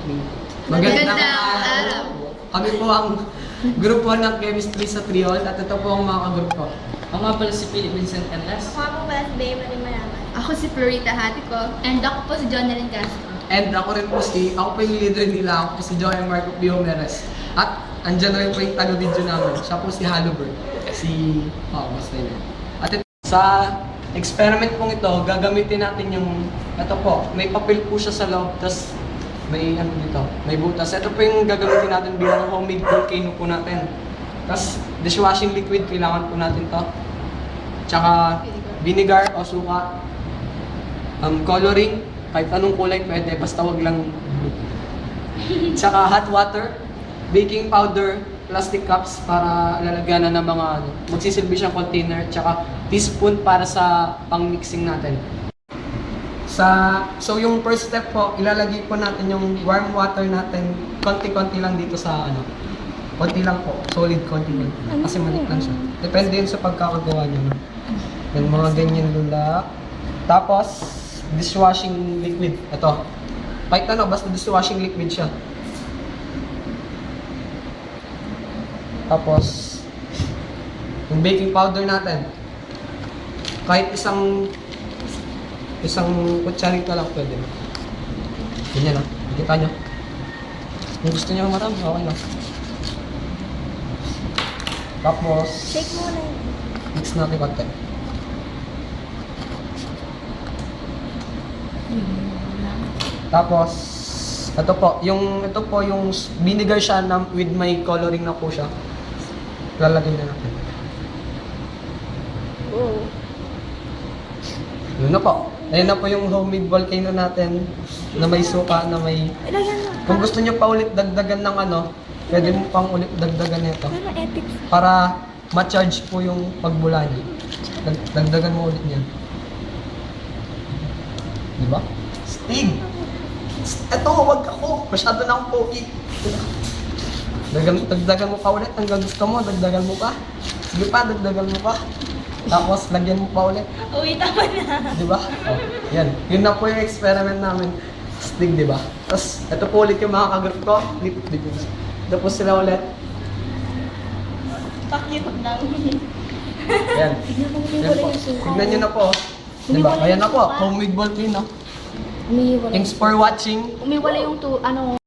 evening. Magandang araw. Kami po ang grupo ng chemistry sa Triol at ito po ang mga kagrupo. Ako nga pala si Philip Vincent Canlas. Ako po pala si Bea Marie Maraman. Ako si Florita Hatiko. And ako po si Jonelyn Castro. And ako rin po ako po yung leader nila, ako po si Joey Marco Piomeres. At andyan rin po yung taga-video namin, siya po si Halubert. Basta yun. At ito, sa experiment pong ito, gagamitin natin yung, ito po, may papel po siya sa loob, tas may ano dito, may butas. Ito po yung gagamitin natin bilang homemade volcano po natin. Tas dishwashing liquid, kailangan po natin to. Tsaka vinegar o suka. Coloring, kahit anong kulay pwede, basta wag lang blue. Tsaka hot water, baking powder, plastic cups para lalagyan na ng mga magsisilbi siyang container, tsaka teaspoon para sa pang-mixing natin. So yung first step po, ilalagay po natin yung warm water natin, konti-konti lang dito sa konti lang po, solid konti lang. Kasi maliit lang siya. Depende yun sa pagkakagawa niyo. Yung mga ganyan lula. Tapos, dishwashing liquid. Ito. Kahit basta dishwashing liquid siya. Tapos, yung baking powder natin. Kahit isang kutsarito lang pwede. Ganyan lang. Kita nyo. Kung gusto nyo marami, okay lang. Tapos, Shake muna yun. mix natin konti. Tapos, ito po yung vinegar siya with my coloring na po siya. Lalagay na natin. Oh. Yun na po. Ayun na po yung homemade volcano natin na may suka, na may... Ilagyan mo. Kung gusto nyo pa ulit dagdagan ng pwede mo pang ulit dagdagan nito. Pero epic. Para ma-charge po yung pagbula niya. Dagdagan mo ulit niyan. Diba? Stig! Eto, wag ako. Masyado na akong pogi. Dagdagan mo pa ulit. Hanggang gusto mo, dagdagan mo pa. Sige pa, dagdagan mo pa. Tapos, lagyan mo pa ulit. Uy, tama na. Diba? Oh, yan. Yun na po yung experiment namin. Stig, diba? Tapos, ito po ulit yung mga kagroup ko. Tapos sila ulit. Pakipag lang. Yan. Yan po. Tignan nyo na po. Diba? Ayan na po. Homemade volcano. Umihiwalay. Thanks for watching. Umiwalay yung